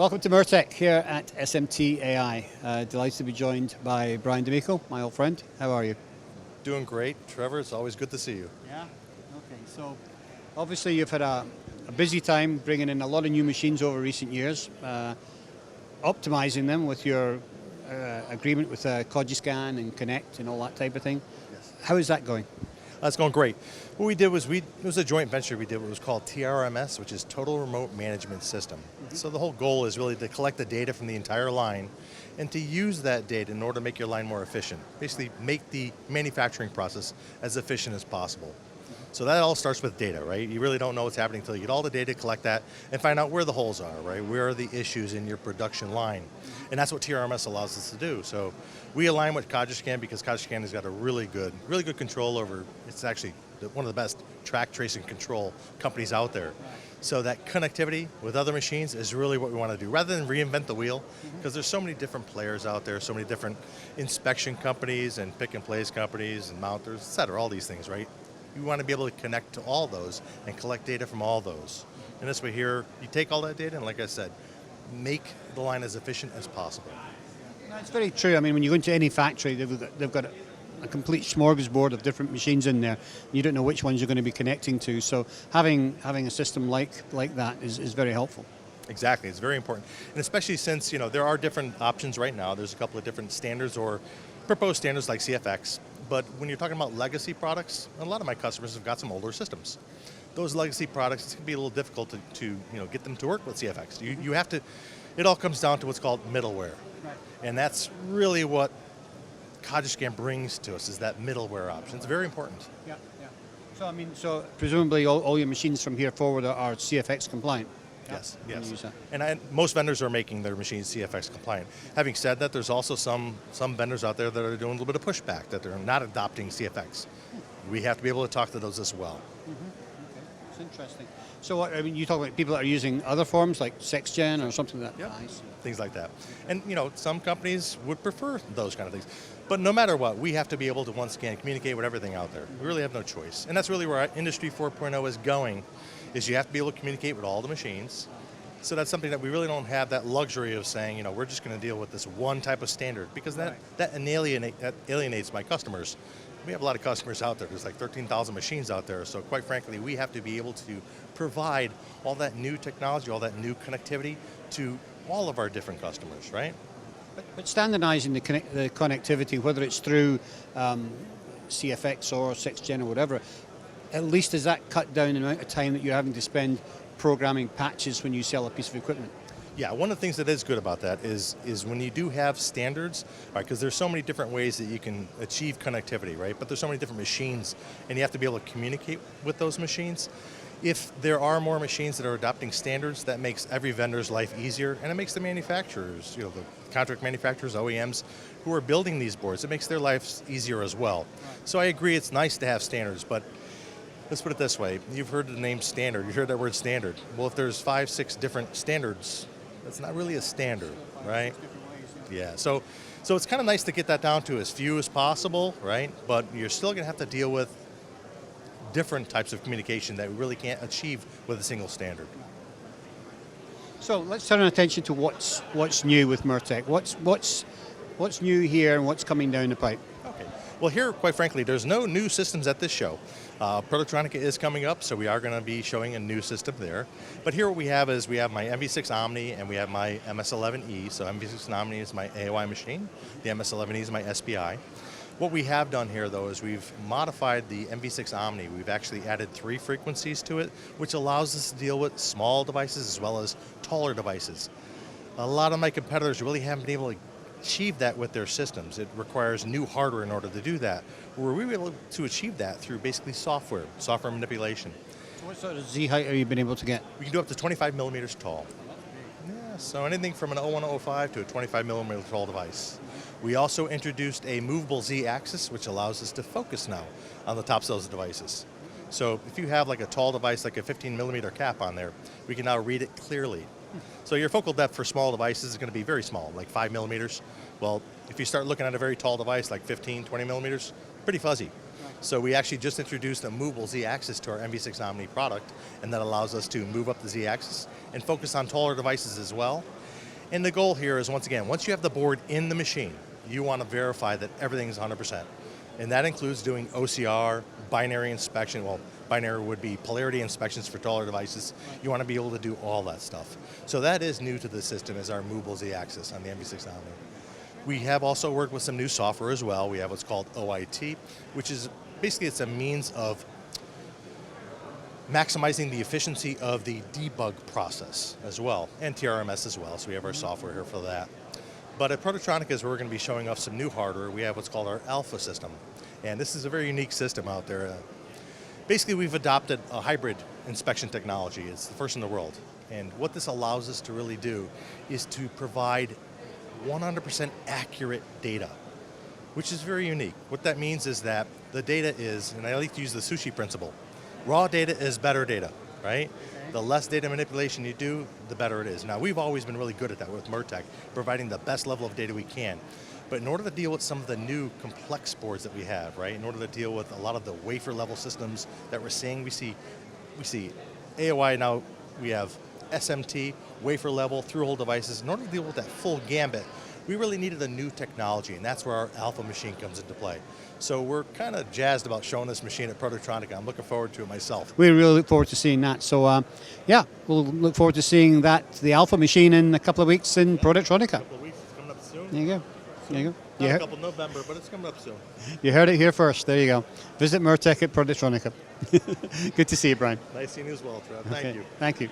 Welcome to MIRTEC here at SMT AI. Delighted to be joined by Brian D'Amico, my old friend. How are you? Doing great. Trevor, it's always good to see you. Yeah? Okay, so obviously you've had a busy time bringing in a lot of new machines over recent years, optimizing them with your agreement with Cogiscan and Connect and all that type of thing. Yes. How is that going? That's going great. What we did was it was a joint venture we did what was called TRMS, which is Total Remote Management System. So the whole goal is really to collect the data from the entire line and to use that data in order to make your line more efficient. Basically make the manufacturing process as efficient as possible. So that all starts with data, right? You really don't know what's happening until you get all the data, collect that, and find out where the holes are, right? Where are the issues in your production line? And that's what TRMS allows us to do. So we align with Cogiscan because Cogiscan has got a really good control over, it's actually one of the best track tracing control companies out there. So that connectivity with other machines is really what we want to do, rather than reinvent the wheel, because there's so many different players out there, so many different inspection companies and pick and place companies and mounters, et cetera, all these things, right? You want to be able to connect to all those and collect data from all those. And this way here, you take all that data and like I said, make the line as efficient as possible. That's very true. I mean, when you go into any factory, they've got a complete smorgasbord of different machines in there. You don't know which ones you're going to be connecting to. So having a system like that is very helpful. Exactly, it's very important. And especially since there are different options right now. There's a couple of different standards or proposed standards like CFX. But when you're talking about legacy products, a lot of my customers have got some older systems. Those legacy products, it's going to be a little difficult to get them to work with CFX. You have to, it all comes down to what's called middleware. Right. And that's really what Cogiscan brings to us, is that middleware option. It's very important. Yeah, yeah. So I mean, so presumably all your machines from here forward are CFX compliant? Yes, yes. And most vendors are making their machines CFX compliant. Having said that, there's also some vendors out there that are doing a little bit of pushback, that they're not adopting CFX. We have to be able to talk to those as well. Okay, that's interesting. So I mean, you talk about people that are using other forms like 6Gen or something like that. Yep. Things like that. And some companies would prefer those kind of things. But no matter what, we have to be able to once again communicate with everything out there. We really have no choice. And that's really where our Industry 4.0 is going, is you have to be able to communicate with all the machines. So that's something that we really don't have that luxury of saying, we're just going to deal with this one type of standard, because that alienates my customers. We have a lot of customers out there. There's like 13,000 machines out there. So quite frankly, we have to be able to provide all that new technology, all that new connectivity to all of our different customers, right? But standardizing the connectivity, whether it's through CFX or 6Gen or whatever, at least does that cut down the amount of time that you're having to spend programming patches when you sell a piece of equipment? Yeah, one of the things that is good about that is when you do have standards, right, because there's so many different ways that you can achieve connectivity, right? But there's so many different machines, and you have to be able to communicate with those machines. If there are more machines that are adopting standards, that makes every vendor's life easier, and it makes the manufacturers, the contract manufacturers, OEMs, who are building these boards, it makes their lives easier as well. So I agree, it's nice to have standards, but let's put it this way. You've heard the name standard. You've heard that word standard. Well, if there's 5, 6 different standards, that's not really a standard, right? Yeah, so it's kind of nice to get that down to as few as possible, right? But you're still going to have to deal with different types of communication that we really can't achieve with a single standard. So let's turn our attention to what's new with MIRTEC. What's new here and what's coming down the pipe? Okay. Well, here, quite frankly, there's no new systems at this show. Productronica is coming up, so we are going to be showing a new system there. But here what we have is we have my MV6 OMNI and we have my MS11E. So MV6 OMNI is my AOI machine. The MS11E is my SPI. What we have done here, though, is we've modified the MV6 OMNI. We've actually added 3 frequencies to it, which allows us to deal with small devices as well as taller devices. A lot of my competitors really haven't been able to achieve that with their systems. It requires new hardware in order to do that. Where we were able to achieve that through basically software manipulation. So what sort of Z height have you been able to get? We can do up to 25 millimeters tall. Yeah, so anything from an 0105 to a 25 millimeter tall device. We also introduced a movable Z axis, which allows us to focus now on the tops of those devices. So if you have like a tall device, like a 15 millimeter cap on there, we can now read it clearly. So your focal depth for small devices is going to be very small, like 5 millimeters. Well, if you start looking at a very tall device, like 15, 20 millimeters, pretty fuzzy. So we actually just introduced a movable Z-axis to our MV6 OMNI product, and that allows us to move up the Z-axis and focus on taller devices as well. And the goal here is, once again, once you have the board in the machine, you want to verify that everything's 100%. And that includes doing OCR, binary inspection. Well, binary would be polarity inspections for taller devices. You want to be able to do all that stuff. So that is new to the system, is our movable Z-axis on the MV6 OMNI. We have also worked with some new software as well. We have what's called OIT, which is basically, it's a means of maximizing the efficiency of the debug process as well, and TRMS as well, so we have our software here for that. But at Productronica, as we're going to be showing off some new hardware, we have what's called our Alpha system. And this is a very unique system out there. Basically, we've adopted a hybrid inspection technology. It's the first in the world. And what this allows us to really do is to provide 100% accurate data, which is very unique. What that means is that the data is, and I like to use the sushi principle, raw data is better data, right? The less data manipulation you do, the better it is. Now, we've always been really good at that with MIRTEC, providing the best level of data we can. But in order to deal with some of the new complex boards that we have, right, in order to deal with a lot of the wafer level systems that we're seeing, we see AOI now, we have SMT, wafer level, through-hole devices. In order to deal with that full gambit, we really needed a new technology, and that's where our Alpha machine comes into play. So we're kind of jazzed about showing this machine at Productronica. I'm looking forward to it myself. We really look forward to seeing that. So yeah, we'll look forward to seeing that, the Alpha machine, in a couple of weeks in Productronica. A couple of weeks, it's coming up soon. There you go. There you go. Not a couple of November, but it's coming up soon. You heard it here first. There you go. Visit MIRTEC at Productronica. Good to see you, Brian. Nice seeing you as well, Trev. Thank you. Thank you.